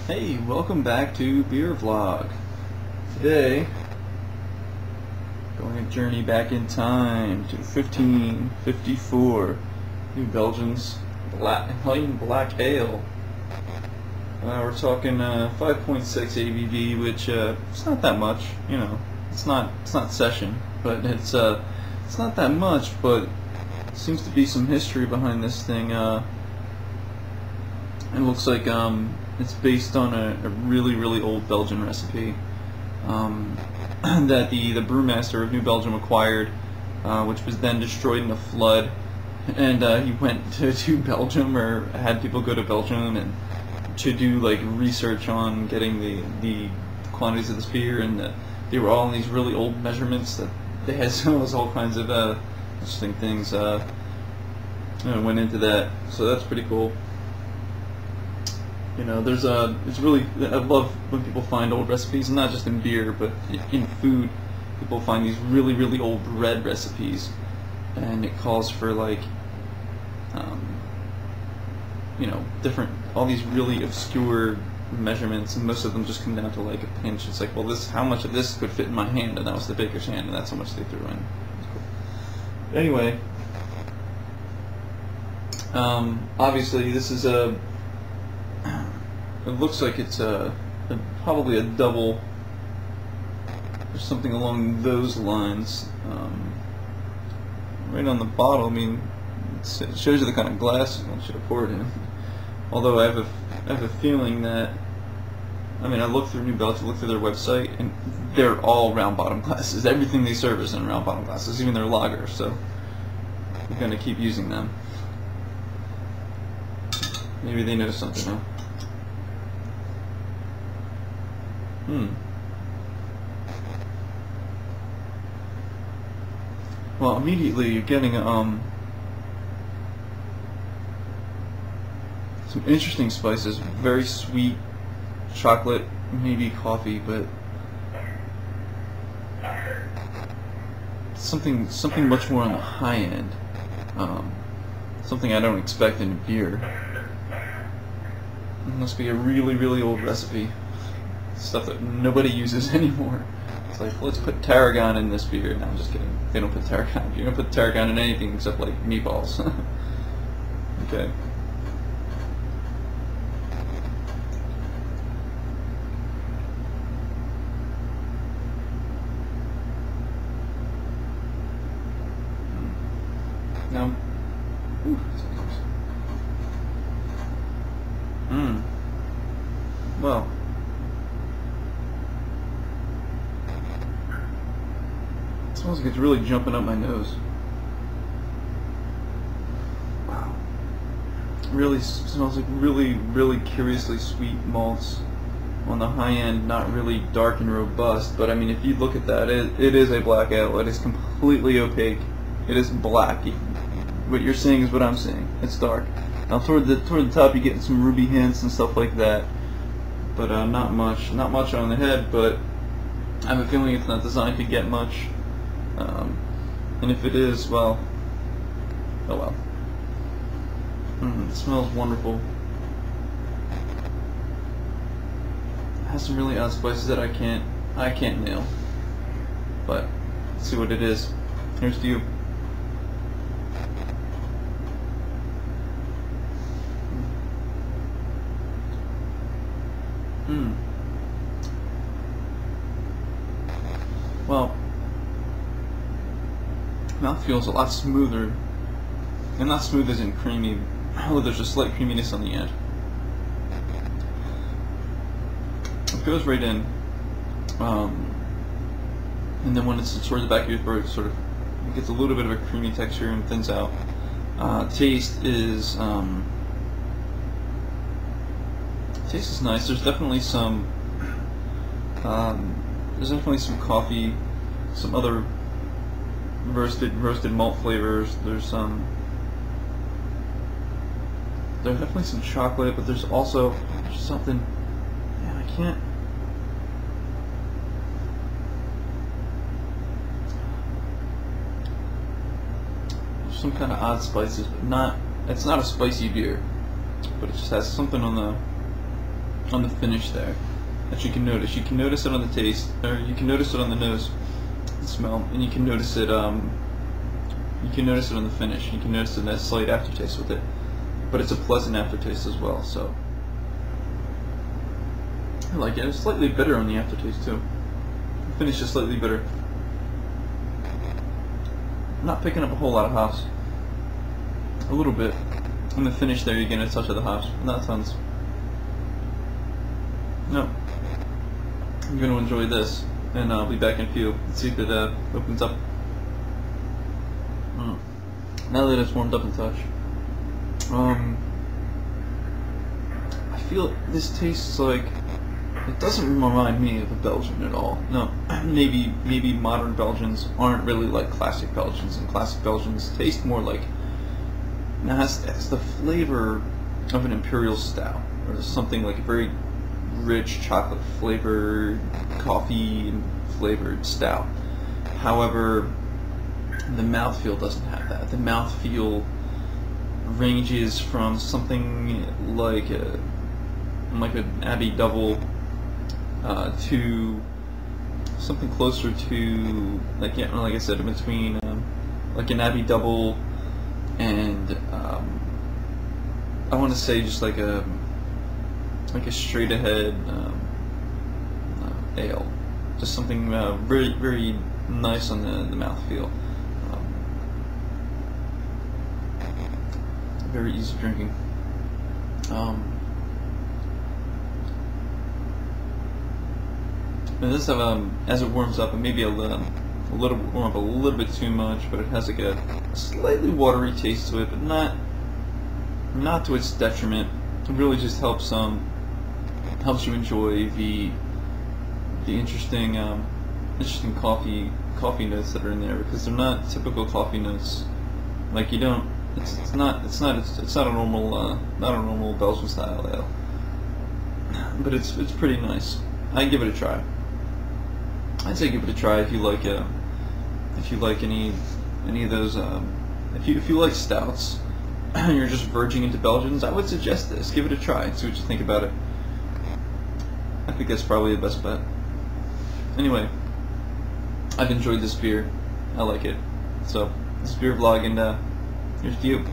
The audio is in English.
Hey, welcome back to Beer Vlog. Today, going a journey back in time to 1554, New Belgium's Light Black Ale. We're talking 5.6 ABV, which it's not that much. You know, it's not session, but it's not that much. But seems to be some history behind this thing. It looks like it's based on a really old Belgian recipe that the brewmaster of New Belgium acquired, which was then destroyed in a flood. And he went to Belgium, or had people go to Belgium and to do like research on getting the quantities of this beer, and they were all in these really old measurements that they had all kinds of interesting things went into that. So that's pretty cool. You know, it's really, I love when people find old recipes, not just in beer, but in food. People find these really old bread recipes, and it calls for like, you know, all these really obscure measurements, and most of them just come down to like a pinch. It's like, well, how much of this could fit in my hand, and that was the baker's hand, and that's how much they threw in. Cool. Anyway, obviously this is it looks like it's probably a double or something along those lines. Right on the bottle, I mean, it shows you the kind of glass you want you to pour it in. Although I have a feeling that, I mean, I looked through New Belgium, looked through their website, and they're all round bottom glasses. Everything they serve is in round bottom glasses, even their lager. So we're gonna keep using them. Maybe they know something, huh? Well, immediately you're getting some interesting spices, very sweet chocolate, maybe coffee, but something much more on the high end. Something I don't expect in beer. It must be a really old recipe. Stuff that nobody uses anymore. It's like, let's put tarragon in this beer. No, I'm just kidding. They don't put tarragon. You don't put tarragon in anything except like meatballs. Okay. Now, well, it smells like it's really jumping up my nose. Wow. Really smells like really curiously sweet malts on the high end, not really dark and robust, but I mean, if you look at that, it is a black ale. It is completely opaque. It is black. What you're seeing is what I'm seeing. It's dark. Now toward the top you're getting some ruby hints and stuff like that, but not much on the head, but I have a feeling it's not designed to get much. And if it is, well, oh well. It smells wonderful. It has some really odd spices that I can't nail. But let's see what it is. Here's to you. Well, mouth feels a lot smoother, and not smooth as in creamy. Oh, there's a slight creaminess on the end. It goes right in, and then when it's towards the back of your throat, it gets a little bit of a creamy texture and thins out. Taste is nice. There's definitely some coffee, some other roasted malt flavors. There's definitely some chocolate, but there's also something. Man, I can't. There's some kind of odd spices, but not. It's not a spicy beer, but it just has something on the on the finish there that you can notice. You can notice it on the taste, or you can notice it on the nose, the smell, and you can notice it. You can notice it on the finish. You can notice that slight aftertaste with it, but it's a pleasant aftertaste as well. So I like it. It's slightly bitter on the aftertaste too. The finish is slightly bitter. I'm not picking up a whole lot of hops. A little bit. In the finish there, you're getting a touch of the hops, not tons. No. I'm going to enjoy this, and I'll be back in a few. Let's see if it opens up. Now that it's warmed up a touch, I feel this tastes like, it doesn't remind me of a Belgian at all. No, maybe modern Belgians aren't really like classic Belgians, and classic Belgians taste more like, now has the flavor of an imperial stout, or something like a very rich chocolate flavored, coffee flavored stout. However, the mouthfeel doesn't have that. The mouthfeel ranges from something like an Abbey Double to something closer to, like I said, in between like an Abbey Double and I want to say just like a straight ahead ale, just something very, very nice on the mouthfeel. Very easy drinking. And this as it warms up, and maybe warm up a little bit too much, but it has like a slightly watery taste to it, but not to its detriment. It really just helps you enjoy the interesting coffee notes that are in there, because they're not typical coffee notes. Like you don't. It's not a normal Belgian style ale, but it's pretty nice. I'd give it a try. I'd say give it a try if you like any of those if you like stouts and you're just verging into Belgians. I would suggest this. Give it a try and see what you think about it. I think that's probably the best bet. Anyway, I've enjoyed this beer. I like it. So this is beer vlog, and here's to you.